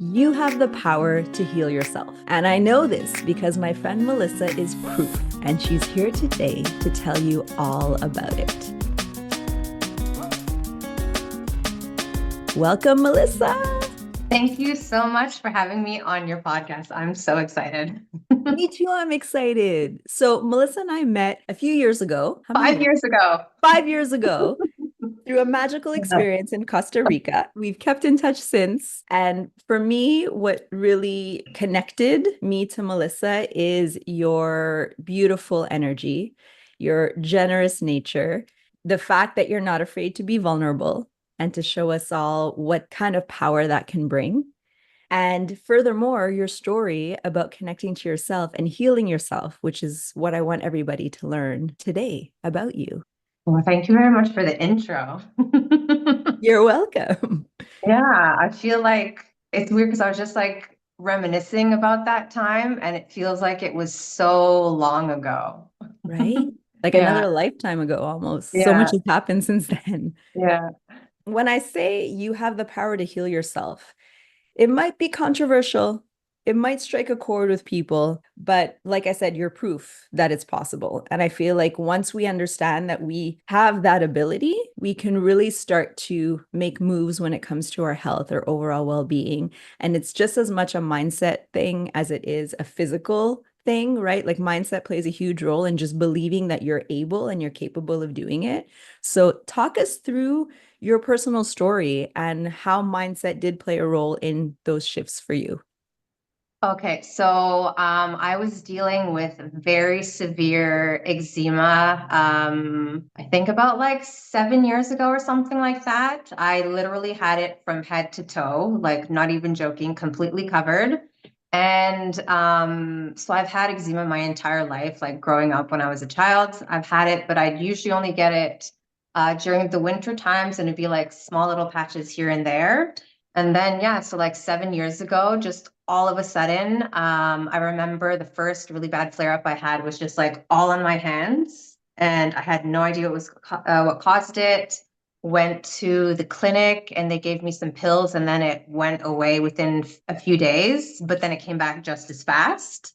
You have the power to heal yourself. And I know this because my friend Melissa is proof, and she's here today to tell you all about it. Welcome, Melissa. Thank you so much for having me on your podcast. I'm so excited. Me too, I'm excited. So, Melissa and I met a few years ago. How many Five years? years ago. 5 years ago. Through a magical experience in Costa Rica. We've kept in touch since. And for me, what really connected me to Melissa is your beautiful energy, your generous nature, the fact that you're not afraid to be vulnerable and to show us all what kind of power that can bring. And furthermore, your story about connecting to yourself and healing yourself, which is what I want everybody to learn today about you. Well, thank you very much for the intro. You're welcome. Yeah, I feel like it's weird because I was just like reminiscing about that time and it feels like it was so long ago. Right? Like Yeah, another lifetime ago almost. So much yeah, has happened since then. yeah. When I say you have the power to heal yourself, it might be controversial. It might strike a chord with people, but like I said, you're proof that it's possible. And I feel like once we understand that we have that ability, we can really start to make moves when it comes to our health or overall well-being. And it's just as much a mindset thing as it is a physical thing, right? Like mindset plays a huge role in just believing that you're able and you're capable of doing it. So talk us through your personal story and how mindset did play a role in those shifts for you. Okay, so I was dealing with very severe eczema. I think about like 7 years ago or something like that. I literally had it from head to toe, like not even joking, completely covered. And so I've had eczema my entire life, like growing up when I was a child. I've had it, but I'd usually only get it during the winter times, and it'd be like small little patches here and there. And then, yeah, so like 7 years ago, just all of a sudden, I remember the first really bad flare up I had was just like all on my hands. And I had no idea what caused it. Went to the clinic and they gave me some pills, and then it went away within a few days, but then it came back just as fast.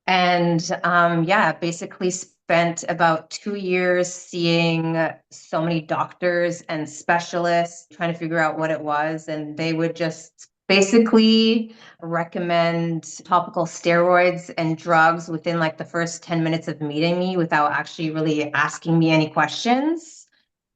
And yeah, basically spent about 2 years seeing so many doctors and specialists trying to figure out what it was. And they would just basically recommend topical steroids and drugs within like the first 10 minutes of meeting me without actually really asking me any questions.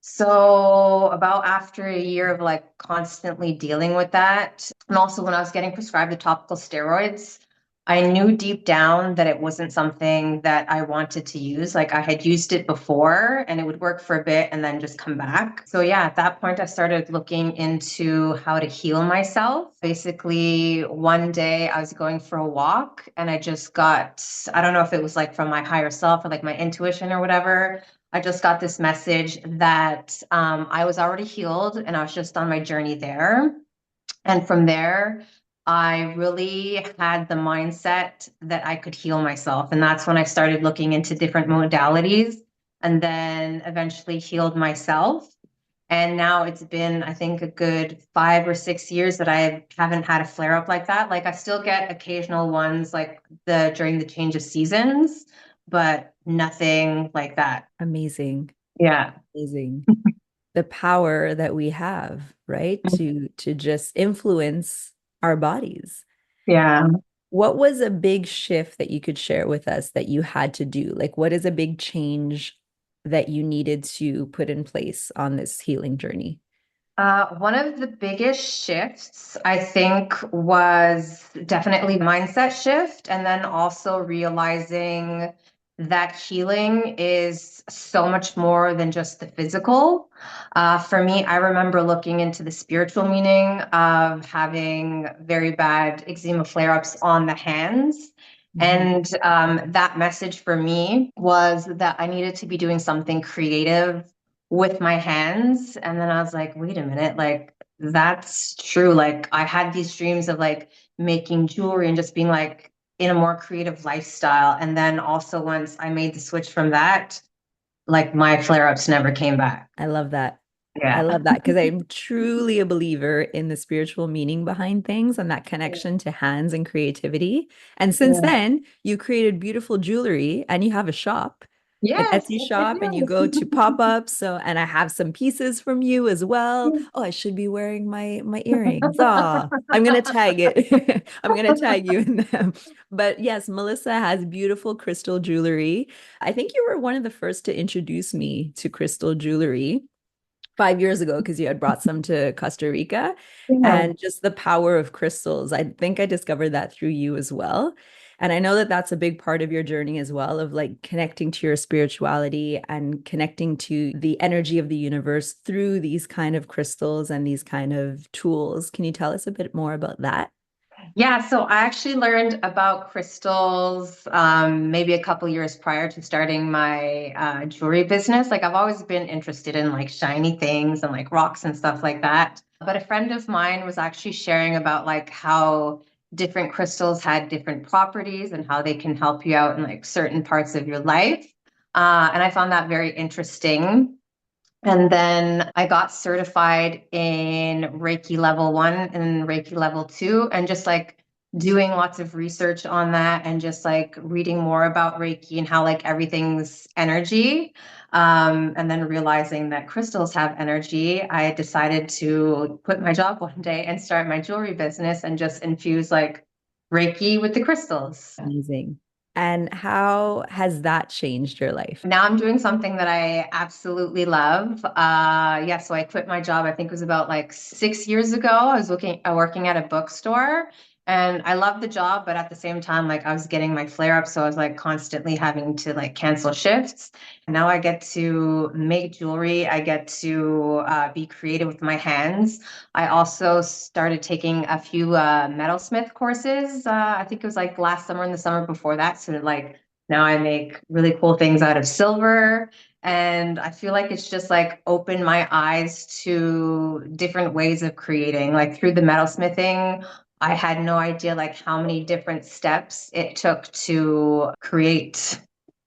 So about after a year of like constantly dealing with that, and also when I was getting prescribed the topical steroids, I knew deep down that it wasn't something that I wanted to use. Like I had used it before and it would work for a bit and then just come back. So yeah, at that point I started looking into how to heal myself. Basically, one day I was going for a walk and I just got, I don't know if it was like from my higher self or like my intuition or whatever. I just got this message that I was already healed and I was just on my journey there. And from there, I really had the mindset that I could heal myself. And that's when I started looking into different modalities and then eventually healed myself. And now it's been, I think, a good 5 or 6 years that I haven't had a flare up like that. Like I still get occasional ones like the during the change of seasons, but nothing like that. Amazing. Yeah. Amazing. The power that we have, right? To just influence our bodies. Yeah. What was a big shift that you could share with us that you had to do? Like what is a big change that you needed to put in place on this healing journey? One of the biggest shifts, I think, was definitely mindset shift, and then also realizing that healing is so much more than just the physical. For me, I remember looking into the spiritual meaning of having very bad eczema flare-ups on the hands. Mhm. And that message for me was that I needed to be doing something creative with my hands. And then I was like, wait a minute, like that's true. Like I had these dreams of like making jewelry and just being like in a more creative lifestyle. And then also once I made the switch from that, like my flare-ups never came back. I love that. I Yeah. love that because I'm truly a believer in the spiritual meaning behind things and that connection to hands and creativity. And since Yeah. then, you created beautiful jewelry and you have a shop, an Yes, Etsy yes, I shop, and you go to do. pop-ups. So, and I have some pieces from you as well. Oh, I should be wearing my earrings. Ah, I'm gonna tag it. I'm gonna tag you in them. But yes, Melissa has beautiful crystal jewelry. I think you were one of the first to introduce me to crystal jewelry 5 years ago because you had brought some to Costa Rica Yeah. and just the power of crystals. I think I discovered that through you as well. And I know that that's a big part of your journey as well, of like connecting to your spirituality and connecting to the energy of the universe through these kind of crystals and these kind of tools. Can you tell us a bit more about that? Yeah, so I actually learned about crystals maybe a couple years prior to starting my jewelry business. Like I've always been interested in like shiny things and like rocks and stuff like that. But a friend of mine was actually sharing about like how different crystals had different properties and how they can help you out in like certain parts of your life. And I found that very interesting. And then I got certified in Reiki level 1 and Reiki level 2, and just like doing lots of research on that and just like reading more about Reiki and how like everything's energy. And then realizing that crystals have energy, I decided to quit my job one day and start my jewelry business and just infuse like Reiki with the crystals. Amazing. And how has that changed your life? Now I'm doing something that I absolutely love. Yeah, so I quit my job. I think it was about like 6 years ago. I was working at a bookstore, and I loved the job, but at the same time, like I was getting my flare up, so I was like constantly having to like cancel shifts. And now I get to make jewelry. I get to be creative with my hands. I also started taking a few metalsmith courses. I think it was like last summer and the summer before that. So like now I make really cool things out of silver. And I feel like it's just like opened my eyes to different ways of creating. Like through the metalsmithing, I had no idea like how many different steps it took to create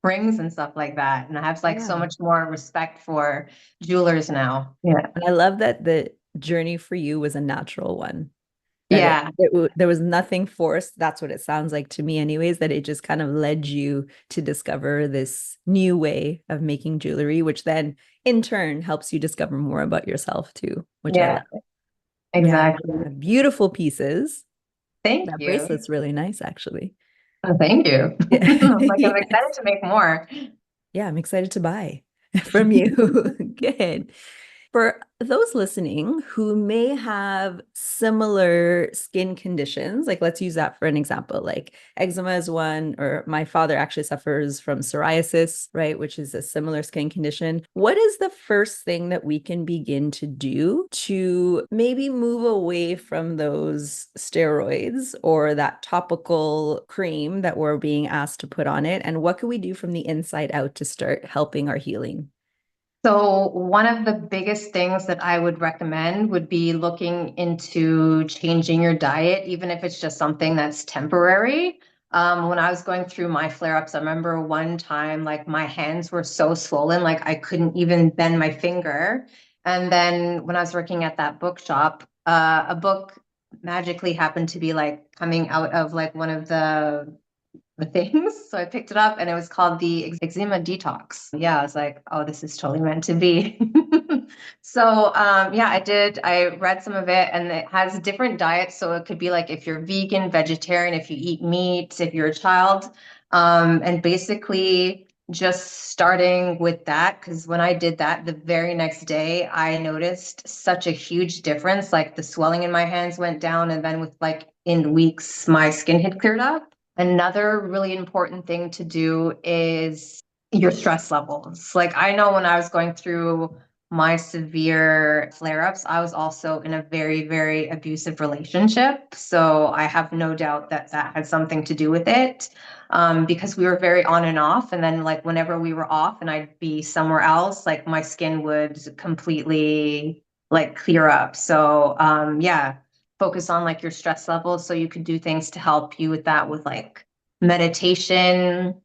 rings and stuff like that. And I have like so Yeah. much more respect for jewelers now. Yeah. And I love that the journey for you was a natural one. That Yeah. there was nothing forced. That's what it sounds like to me, anyways, that it just kind of led you to discover this new way of making jewelry, which then in turn helps you discover more about yourself too, which I love. Yeah. Yeah, Exactly. beautiful pieces. Thank That you. bracelet's really nice, actually. Oh, thank you. Yeah. I'm excited Yes. to make more. Yeah, I'm excited to buy from you. Good. For those listening who may have similar skin conditions, like let's use that for an example, like eczema is one, or my father actually suffers from psoriasis, right, which is a similar skin condition. What is the first thing that we can begin to do to maybe move away from those steroids or that topical cream that we're being asked to put on it? And what can we do from the inside out to start helping our healing? So, one of the biggest things that I would recommend would be looking into changing your diet, even if it's just something that's temporary. When I was going through my flare ups, I remember one time, like my hands were so swollen, like I couldn't even bend my finger. And then when I was working at that bookshop, a book magically happened to be like coming out of like one of the things. So I picked it up and it was called the Eczema Detox. Yeah, I was like, oh, this is totally meant to be. So yeah, I did. I read some of it and it has different diets. So it could be like if you're vegan, vegetarian, if you eat meat, if you're a child. And basically just starting with that, because when I did that, the very next day, I noticed such a huge difference. Like the swelling in my hands went down, and then with like in weeks, my skin had cleared up. Another really important thing to do is your stress levels. Like I know when I was going through my severe flare-ups, I was also in a very, very abusive relationship. So I have no doubt that that had something to do with it, because we were very on and off. And then like whenever we were off and I'd be somewhere else, like my skin would completely like clear up. So yeah, focus on like your stress levels so you could do things to help you with that, with like meditation.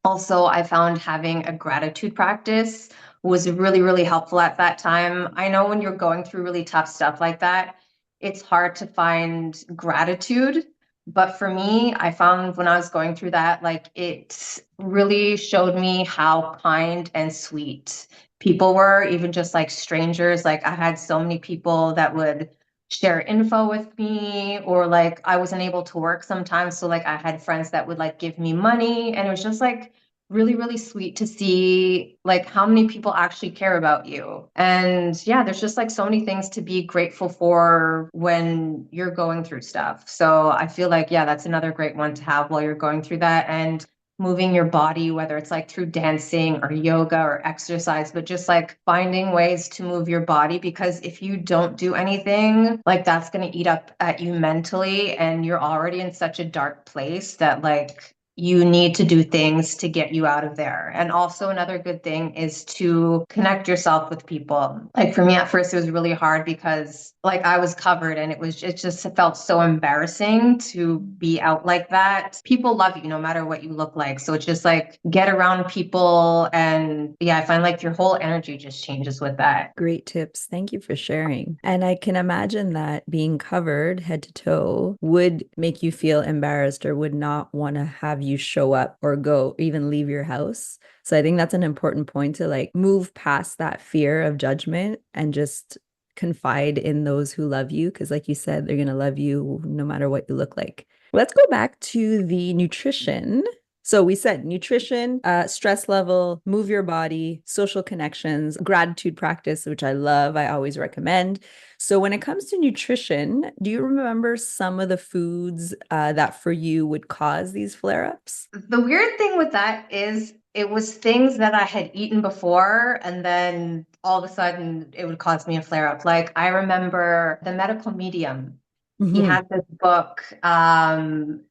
Also, I found having a gratitude practice was really, really helpful at that time. I know when you're going through really tough stuff like that, it's hard to find gratitude. But for me, I found when I was going through that, like it really showed me how kind and sweet people were, even just like strangers. Like I had so many people that would share info with me, or like I wasn't able to work sometimes. So like I had friends that would like give me money, and it was just like really, really sweet to see like how many people actually care about you. And yeah, there's just like so many things to be grateful for when you're going through stuff. So I feel like, yeah, that's another great one to have while you're going through that. And moving your body, whether it's like through dancing or yoga or exercise, but just like finding ways to move your body, because if you don't do anything, like that's going to eat up at you mentally, and you're already in such a dark place that like you need to do things to get you out of there. And also another good thing is to connect yourself with people. Like for me at first it was really hard because like I was covered, and it just felt so embarrassing to be out like that. People love you no matter what you look like. So it's just like get around people, and yeah, I find like your whole energy just changes with that. Great tips. Thank you for sharing. And I can imagine that being covered head to toe would make you feel embarrassed or would not want to have you show up or go, even leave your house. So I think that's an important point to like move past that fear of judgment and just confide in those who love you. Because, like you said, they're going to love you no matter what you look like. Let's go back to the nutrition. So we said nutrition, stress level, move your body, social connections, gratitude practice, which I love. I always recommend. So when it comes to nutrition, do you remember some of the foods that for you would cause these flare-ups? The weird thing with that is it was things that I had eaten before, and then all of a sudden it would cause me a flare up. Like I remember the medical medium. He Mhm. had this book, and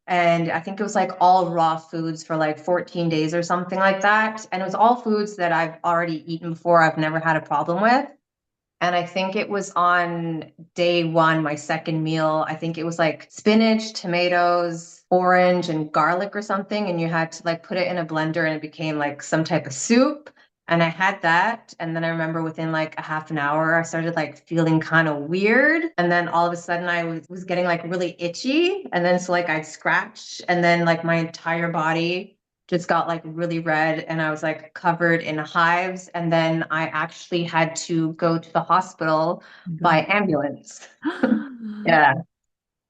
I think it was like all raw foods for like 14 days or something like that. And it was all foods that I've already eaten before, I've never had a problem with. And I think it was on day one, my second meal. I think it was like spinach, tomatoes, orange, and garlic or something. And you had to like put it in a blender, and it became like some type of soup. And I had that. And then I remember within like a half an hour, I started like feeling kind of weird. And then all of a sudden I was getting like really itchy. And then so like I'd scratch, and then like my entire body just got like really red, and I was like covered in hives. And then I actually had to go to the hospital Oh by ambulance. my God. Yeah.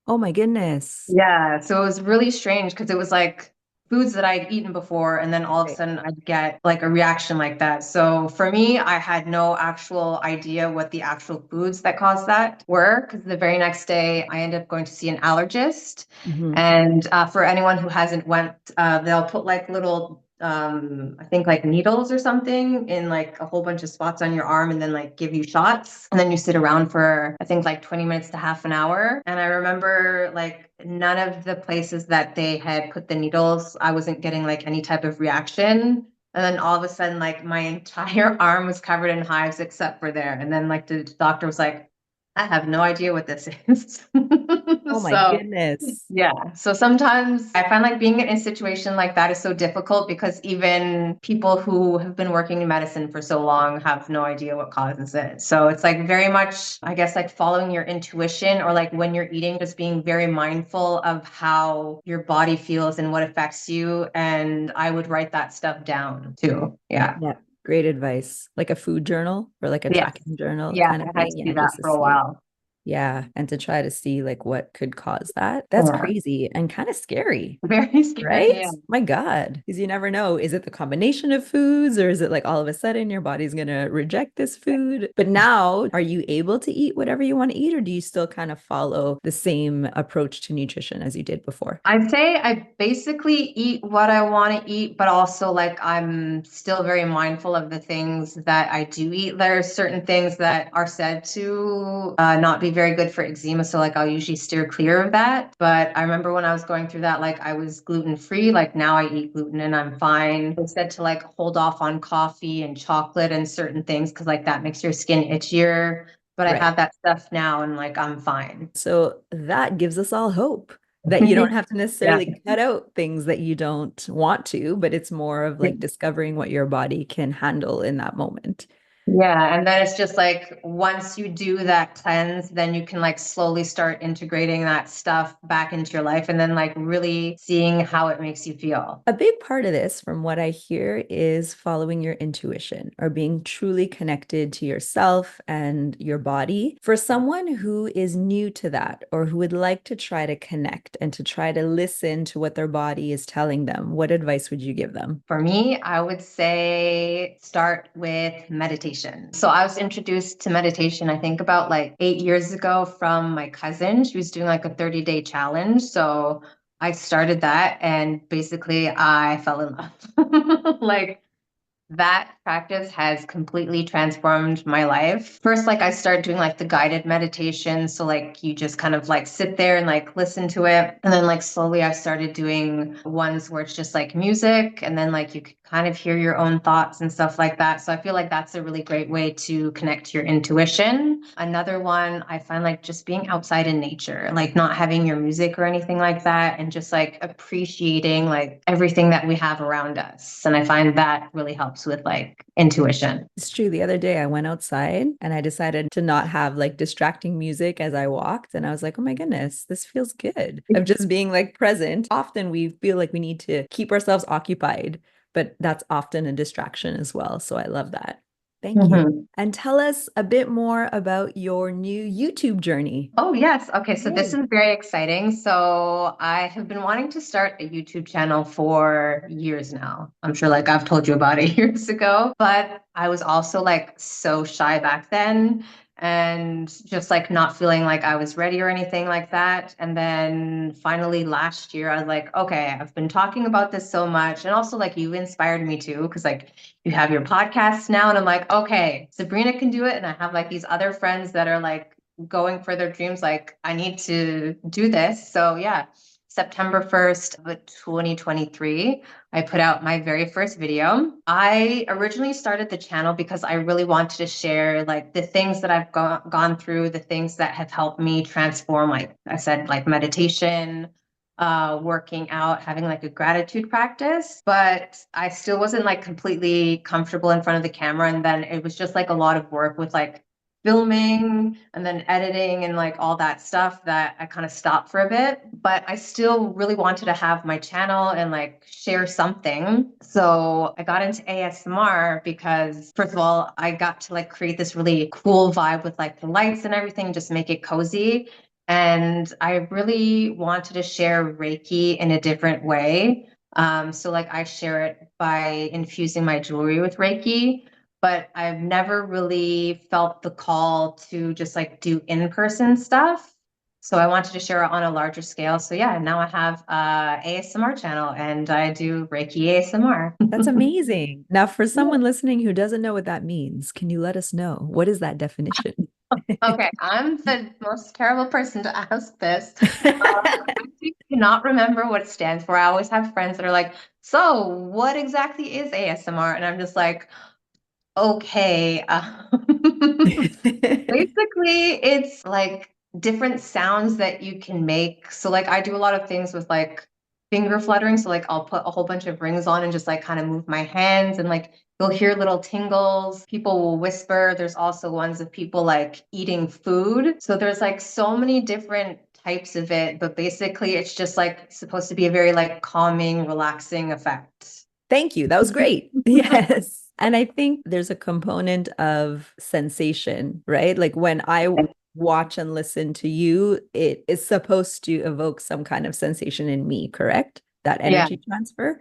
Oh my goodness. Yeah. So it was really strange because it was like foods that I'd eaten before, and then all of a Right. sudden I'd get like a reaction like that. So for me, I had no actual idea what the actual foods that caused that were, because the very next day I ended up going to see an allergist. Mhm. And for anyone who hasn't went, they'll put like little I think like needles or something in like a whole bunch of spots on your arm, and then like give you shots, and then you sit around for I think like 20 minutes to half an hour. And I remember like none of the places that they had put the needles, I wasn't getting like any type of reaction. And then all of a sudden, like my entire arm was covered in hives except for there. And then like the doctor was like, I have no idea what this is. Oh my So goodness. yeah. So sometimes I find like being in a situation like that is so difficult, because even people who have been working in medicine for so long have no idea what causes it. So it's like very much, I guess, like following your intuition, or like when you're eating, just being very mindful of how your body feels and what affects you. And I would write that stuff down too. Yeah. Yeah, great advice. Like a food journal or like a Yes. tracking journal Yeah. kind of I had thing. to do Yeah, that just to for a see. while. Yeah, and to try to see like what could cause that. That's Yeah. crazy and kind of scary, Very scary. right? Yeah. My God, because you never know. Is it the combination of foods or is it like all of a sudden your body's gonna reject this food? But now, are you able to eat whatever you want to eat, or do you still kind of follow the same approach to nutrition as you did before? I'd say I basically eat what I want to eat, but also like I'm still very mindful of the things that I do eat. There are certain things that are said to not be very good for eczema, so like I'll usually steer clear of that. But I remember when I was going through that, like I was gluten free. Like now I eat gluten and I'm fine. They said to like hold off on coffee and chocolate and certain things because like that makes your skin itchier. But I Right. have that stuff now, and like I'm fine. So that gives us all hope. that you don't have to Yeah. necessarily cut out things that you don't want to, but it's more of like discovering what your body can handle in that moment. Yeah, and then it's just like once you do that cleanse, then you can like slowly start integrating that stuff back into your life and then like really seeing how it makes you feel. A big part of this, from what I hear, is following your intuition or being truly connected to yourself and your body. For someone who is new to that or who would like to try to connect and to try to listen to what their body is telling them, what advice would you give them? For me, I would say start with meditation. So I was introduced to meditation, I think about like 8 years ago from my cousin. She was doing like a 30-day challenge. So I started that and basically I fell in love. Like that practice has completely transformed my life. First, like I started doing like the guided meditation. So like you just kind of like sit there and like listen to it. And then like slowly I started doing ones where it's just like music and then like you could kind of hear your own thoughts and stuff like that. So I feel like that's a really great way to connect to your intuition. Another one, I find like just being outside in nature, like not having your music or anything like that, and just like appreciating like everything that we have around us. And I find that really helps with like intuition. It's true. The other day I went outside and I decided to not have like distracting music as I walked. And I was like, oh my goodness, this feels good. Of just being like present. Often we feel like we need to keep ourselves occupied, but that's often a distraction as well. So I love that. Thank you. Mhm. And tell us a bit more about your new YouTube journey. Oh, yes. Okay. So this Yay. is very exciting. So I have been wanting to start a YouTube channel for years now. I'm sure like I've told you about it years ago, but I was also like so shy back then and just like not feeling like I was ready or anything like that. And then finally last year, I was like, okay, I've been talking about this so much. And also like you inspired me too, because like you have your podcast now. And I'm like, okay, Sabrina can do it. And I have like these other friends that are like, going for their dreams, like I need to do this. So yeah, September 1st of 2023, I put out my very first video. I originally started the channel because I really wanted to share like the things that I've gone through, the things that have helped me transform, like I said, like meditation, working out, having like a gratitude practice, but I still wasn't like completely comfortable in front of the camera. And then it was just like a lot of work with like filming and then editing and like all that stuff that I kind of stopped for a bit, but I still really wanted to have my channel and like share something. So I got into ASMR because first of all, I got to like create this really cool vibe with like the lights and everything, just make it cozy. And I really wanted to share Reiki in a different way. So like I share it by infusing my jewelry with Reiki, but I've never really felt the call to just like do in-person stuff. So I wanted to share it on a larger scale. So yeah, now I have a ASMR channel and I do Reiki ASMR. That's amazing. Now, for someone listening who doesn't know what that means, can you let us know? What is that definition? Okay, I'm the most terrible person to ask this. I actually cannot remember what it stands for. I always have friends that are like, so what exactly is ASMR? And I'm just like, okay. Basically, it's like different sounds that you can make. So like I do a lot of things with like finger fluttering. So like I'll put a whole bunch of rings on and just like kind of move my hands and like you'll hear little tingles. People will whisper. There's also ones of people like eating food. So there's like so many different types of it, but basically it's just like supposed to be a very like calming, relaxing effect. Thank you. That was great. Yes. And I think there's a component of sensation, right? Like when I watch and listen to you, it is supposed to evoke some kind of sensation in me, correct? That Yeah. energy transfer.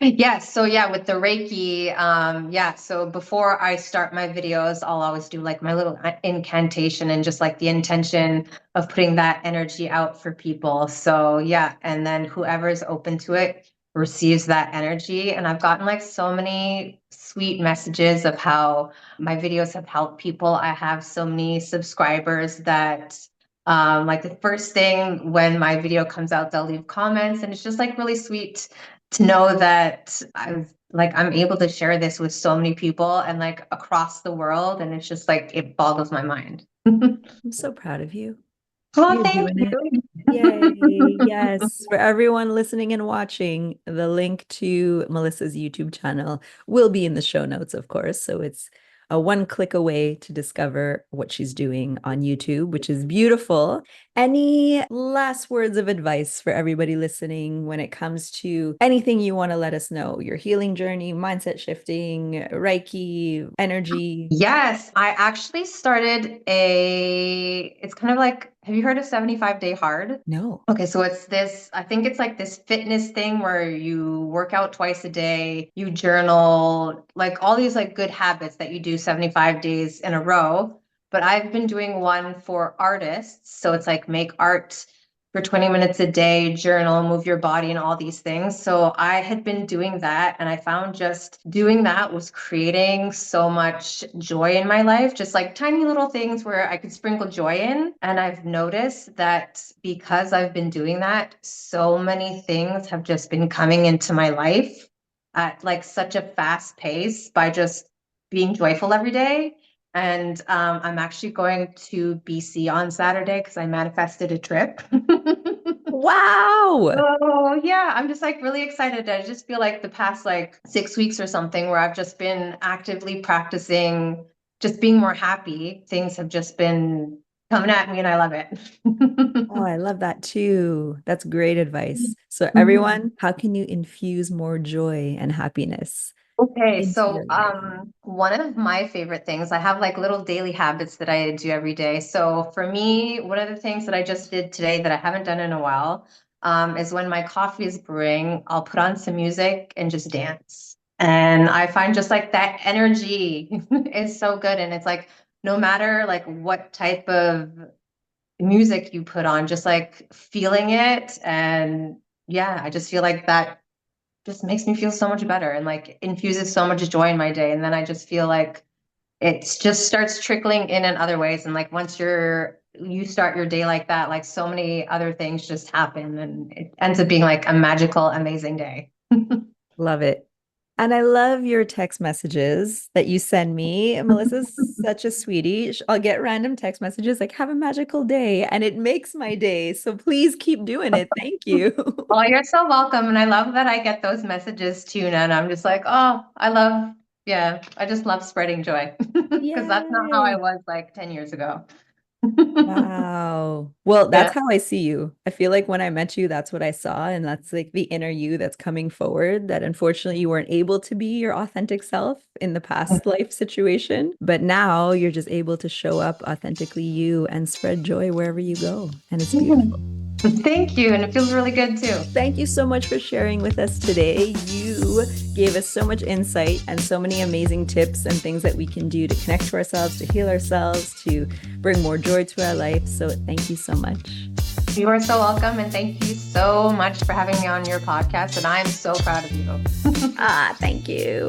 Yes. So yeah, with the Reiki, yeah. So before I start my videos, I'll always do like my little incantation and just like the intention of putting that energy out for people. So yeah, and then whoever's open to it receives that energy. And I've gotten like so many sweet messages of how my videos have helped people. I have so many subscribers that like the first thing when my video comes out, they'll leave comments and it's just like really sweet to know that I'm able to share this with so many people and like across the world. And it's just like it boggles my mind. I'm so proud of you. Well, You're thank doing it. you. Yay. Yes. For everyone listening and watching, the link to Melissa's YouTube channel will be in the show notes, of course. So it's a one click away to discover what she's doing on YouTube, which is beautiful. Any last words of advice for everybody listening when it comes to anything you want to let us know? Your healing journey, mindset shifting, Reiki, energy? Yes, I actually started it's kind of like, have you heard of 75-Day Hard? No. Okay, so it's this, I think it's like this fitness thing where you work out twice a day, you journal, like all these like good habits that you do 75 days in a row. But I've been doing one for artists. So it's like make art for 20 minutes a day, journal, move your body, and all these things. So I had been doing that, and I found just doing that was creating so much joy in my life, just like tiny little things where I could sprinkle joy in. And I've noticed that because I've been doing that, so many things have just been coming into my life at like such a fast pace by just being joyful every day. And I'm actually going to BC on Saturday because I manifested a trip. Wow. Oh, yeah, I'm just like really excited. I just feel like the past like 6 weeks or something where I've just been actively practicing just being more happy. Things have just been coming at me and I love it. Oh, I love that too. That's great advice. So, Mhm. everyone, how can you infuse more joy and happiness Okay, into so your life? one of my favorite things, I have like little daily habits that I do every day. So for me, one of the things that I just did today that I haven't done in a while, is when my coffee is brewing, I'll put on some music and just dance. And I find just like that energy is so good. And it's like no matter like what type of music you put on, just like feeling it. And yeah, I just feel like that just makes me feel so much better and like infuses so much joy in my day. And then I just feel like it just starts trickling in other ways. And like once you start your day like that, like so many other things just happen and it ends up being like a magical, amazing day. Love it. And I love your text messages that you send me. Melissa's such a sweetie. I'll get random text messages like, have a magical day. And it makes my day. So please keep doing it. Thank you. Oh, you're so welcome. And I love that I get those messages too. And I'm just like, oh, yeah, I just love spreading joy because that's not how I Yay. was like 10 years ago. Wow. Well, that's Yeah. how I see you. I feel like when I met you, that's what I saw. And that's like the inner you that's coming forward, that unfortunately you weren't able to be your authentic self in the past life situation. But now you're just able to show up authentically you and spread joy wherever you go. And it's beautiful. Thank you. And it feels really good too. Thank you so much for sharing with us today. You gave us so much insight and so many amazing tips and things that we can do to connect to ourselves, to heal ourselves, to bring more joy to our life. So thank you so much. You are so welcome. And thank you so much for having me on your podcast. And I'm so proud of you. Thank you.